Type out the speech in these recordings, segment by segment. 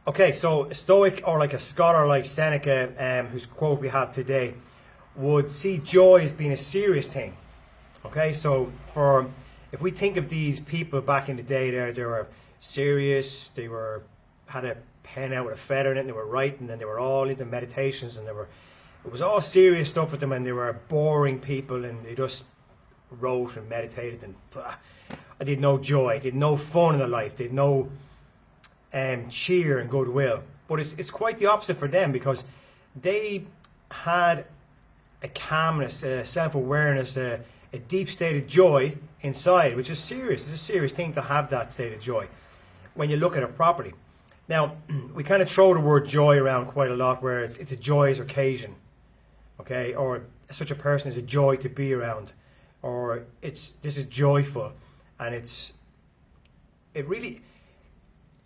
Okay, so a Stoic or like a scholar like Seneca, whose quote we have today, would see joy as being a serious thing. Okay, so for if we think of these people back in the day, they were serious. They were had a pen out with a feather in it. And they were writing, and they were all into meditations, and it was all serious stuff with them, and they were boring people, and they just wrote and meditated, and I did no joy, did no fun in their life, did no cheer and goodwill. But it's quite the opposite for them, because they had a calmness, a self-awareness, a deep state of joy inside, which is serious. It's a serious thing to have that state of joy when you look at it properly. Now, we kind of throw the word joy around quite a lot, where it's a joyous occasion, okay, or such a person is a joy to be around, or this is joyful, and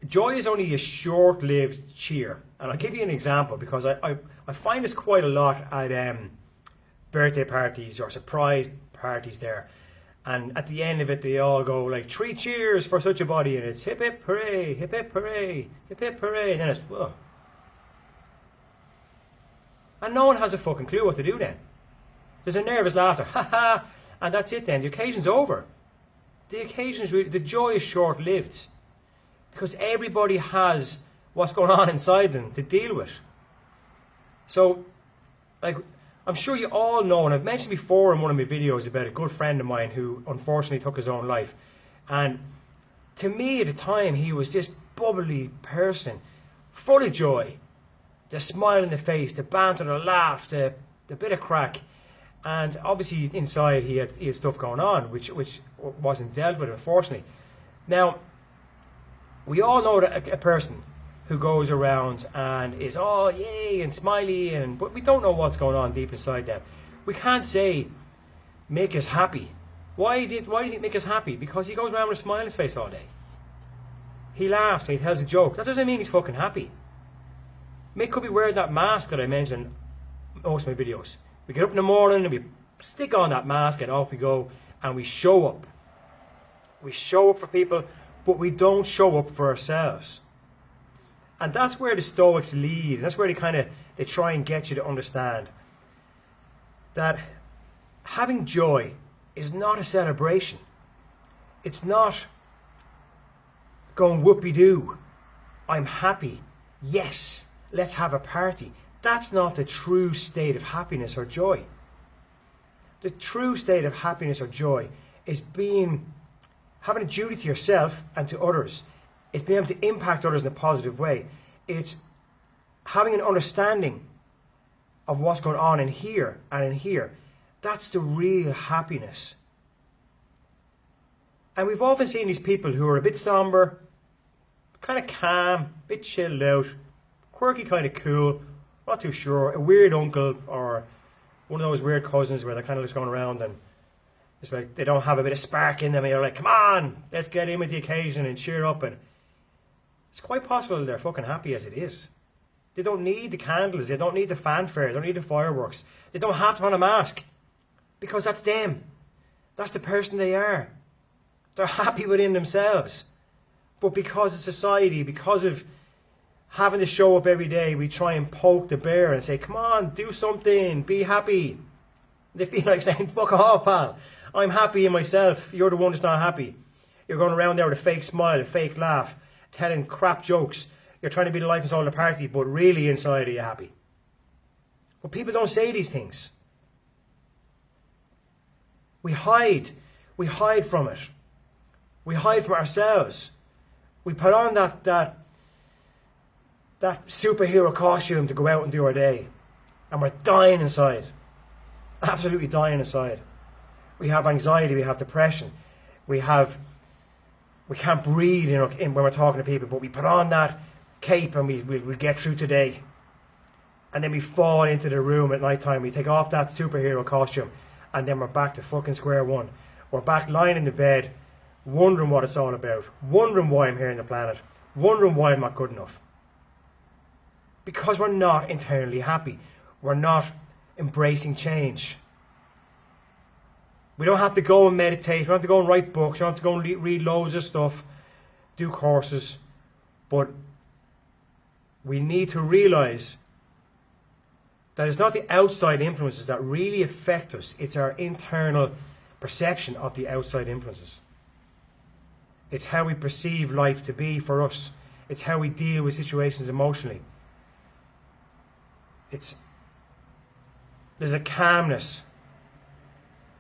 joy is only a short-lived cheer. And I'll give you an example, because I find this quite a lot at birthday parties or surprise parties there. And at the end of it, they all go like, 3 cheers for such a body, and it's hip hip hooray, hip hip hooray, hip hip hooray, and then it's, whoa. And no one has a fucking clue what to do then. There's a nervous laughter, ha ha, and that's it then. The occasion's over. The joy is short-lived, because everybody has what's going on inside them to deal with. So, like, I'm sure you all know, and I've mentioned before in one of my videos about a good friend of mine who unfortunately took his own life. And to me at the time, he was this bubbly person, full of joy. The smile in the face, the banter, the laugh, the bit of crack. And obviously inside he had stuff going on, which wasn't dealt with, unfortunately. Now, we all know that a person who goes around and is all yay and smiley, but we don't know what's going on deep inside them. We can't say, make us happy. Why do you think make us happy? Because he goes around with a smile on his face all day. He laughs and he tells a joke. That doesn't mean he's fucking happy. Mick could be wearing that mask that I mentioned in most of my videos. We get up in the morning and we stick on that mask and off we go, and we show up. We show up for people, but we don't show up for ourselves. And that's where the Stoics lead. That's where they try and get you to understand that having joy is not a celebration. It's not going whoopee-doo. I'm happy. Yes, let's have a party. That's not the true state of happiness or joy. The true state of happiness or joy is having a duty to yourself and to others. It's being able to impact others in a positive way. It's having an understanding of what's going on in here and in here. That's the real happiness. And we've often seen these people who are a bit somber, kind of calm, a bit chilled out, quirky, kind of cool, not too sure, a weird uncle or one of those weird cousins where they're kind of just going around and it's like they don't have a bit of spark in them, and you're like, come on, let's get in with the occasion and cheer up. And it's quite possible they're fucking happy as it is. They don't need the candles, they don't need the fanfare, they don't need the fireworks. They don't have to put on a mask, because that's them. That's the person they are. They're happy within themselves. But because of society, because of having to show up every day, we try and poke the bear and say, come on, do something, be happy. They feel like saying, fuck off, pal. I'm happy in myself. You're the one that's not happy. You're going around there with a fake smile, a fake laugh, telling crap jokes. You're trying to be the life and soul of the party, but really inside are you happy? But people don't say these things. We hide. We hide from it. We hide from ourselves. We put on that superhero costume to go out and do our day. And we're dying inside. Absolutely dying inside. We have anxiety, we have depression. We can't breathe when we're talking to people, but we put on that cape and we'll get through today. And then we fall into the room at night time, we take off that superhero costume, and then we're back to fucking square one. We're back lying in the bed, wondering what it's all about, wondering why I'm here on the planet, wondering why I'm not good enough. Because we're not internally happy. We're not embracing change. We don't have to go and meditate. We don't have to go and write books. We don't have to go and read loads of stuff, do courses. But we need to realise that it's not the outside influences that really affect us, it's our internal perception of the outside influences. It's how we perceive life to be for us. It's how we deal with situations emotionally. There's a calmness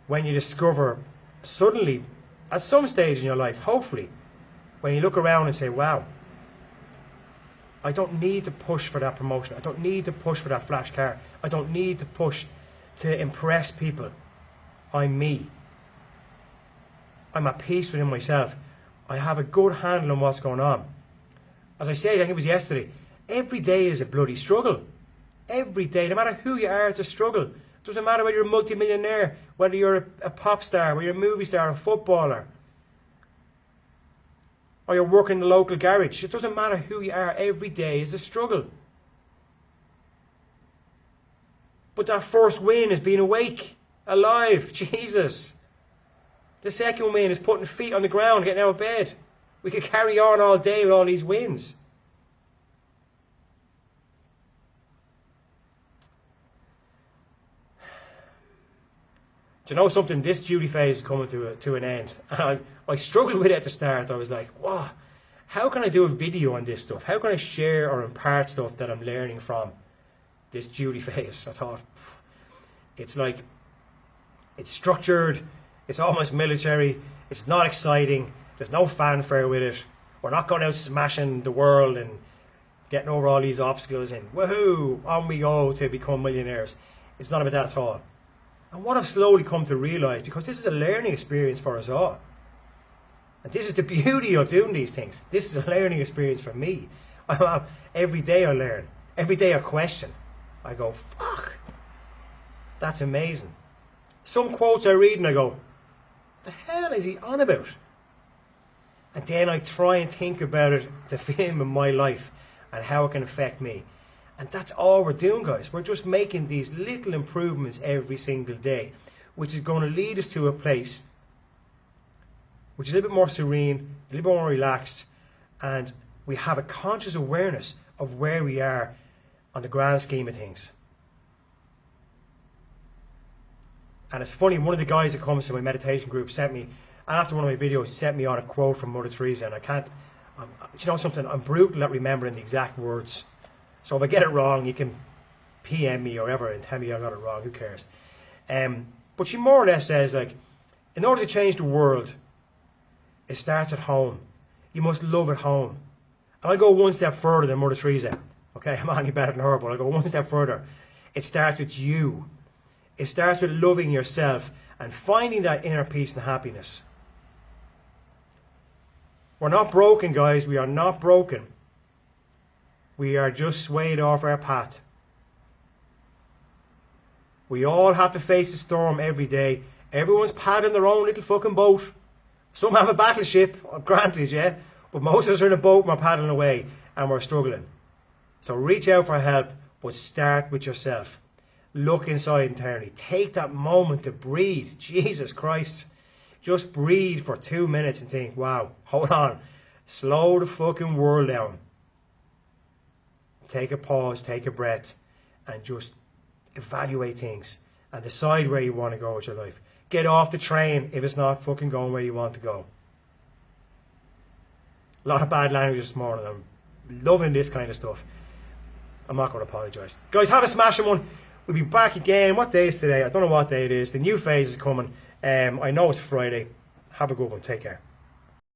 when you discover suddenly, at some stage in your life, hopefully, when you look around and say, wow, I don't need to push for that promotion. I don't need to push for that flash car. I don't need to push to impress people. I'm me. I'm at peace within myself. I have a good handle on what's going on. As I said, I think it was yesterday, every day is a bloody struggle. Every day, no matter who you are, it's a struggle. It doesn't matter whether you're a multimillionaire, whether you're a pop star, whether you're a movie star, a footballer, or you're working in the local garage. It doesn't matter who you are, every day is a struggle. But that first win is being awake, alive, Jesus. The second win is putting feet on the ground, getting out of bed. We could carry on all day with all these wins. Do you know something? This duty phase is coming to an end. And I struggled with it at the start. I was like, wow, how can I do a video on this stuff? How can I share or impart stuff that I'm learning from this duty phase? I thought, it's like, it's structured, it's almost military, it's not exciting, there's no fanfare with it. We're not going out smashing the world and getting over all these obstacles and woohoo, on we go to become millionaires. It's not about that at all. And what I've slowly come to realise, because this is a learning experience for us all, and this is the beauty of doing these things. This is a learning experience for me. Every day I learn. Every day I question. I go, fuck, that's amazing. Some quotes I read and I go, what the hell is he on about? And then I try and think about it to fit in with my life and how it can affect me. And that's all we're doing, guys. We're just making these little improvements every single day, which is going to lead us to a place which is a little bit more serene, a little bit more relaxed, and we have a conscious awareness of where we are on the grand scheme of things. And it's funny, one of the guys that comes to my meditation group sent me, after one of my videos, sent me on a quote from Mother Teresa, and I can't, you know something, I'm brutal at remembering the exact words. So if I get it wrong, you can PM me or whatever and tell me I got it wrong, who cares? But she more or less says, like, in order to change the world, it starts at home. You must love at home. And I go one step further than Mother Teresa. Okay, I'm not any better than her, but I go one step further. It starts with you. It starts with loving yourself and finding that inner peace and happiness. We're not broken, guys. We are not broken. We are just swayed off our path. We all have to face the storm every day. Everyone's paddling their own little fucking boat. Some have a battleship, granted, yeah, but most of us are in a boat and we're paddling away and we're struggling. So reach out for help, but start with yourself. Look inside internally. Take that moment to breathe. Jesus Christ. Just breathe for 2 minutes and think, wow, hold on. Slow the fucking world down. Take a pause, take a breath, and just evaluate things and decide where you want to go with your life. Get off the train if it's not fucking going where you want to go. A lot of bad language this morning. I'm loving this kind of stuff. I'm not going to apologise. Guys, have a smashing one. We'll be back again. What day is today? I don't know what day it is. The new phase is coming. I know it's Friday. Have a good one. Take care.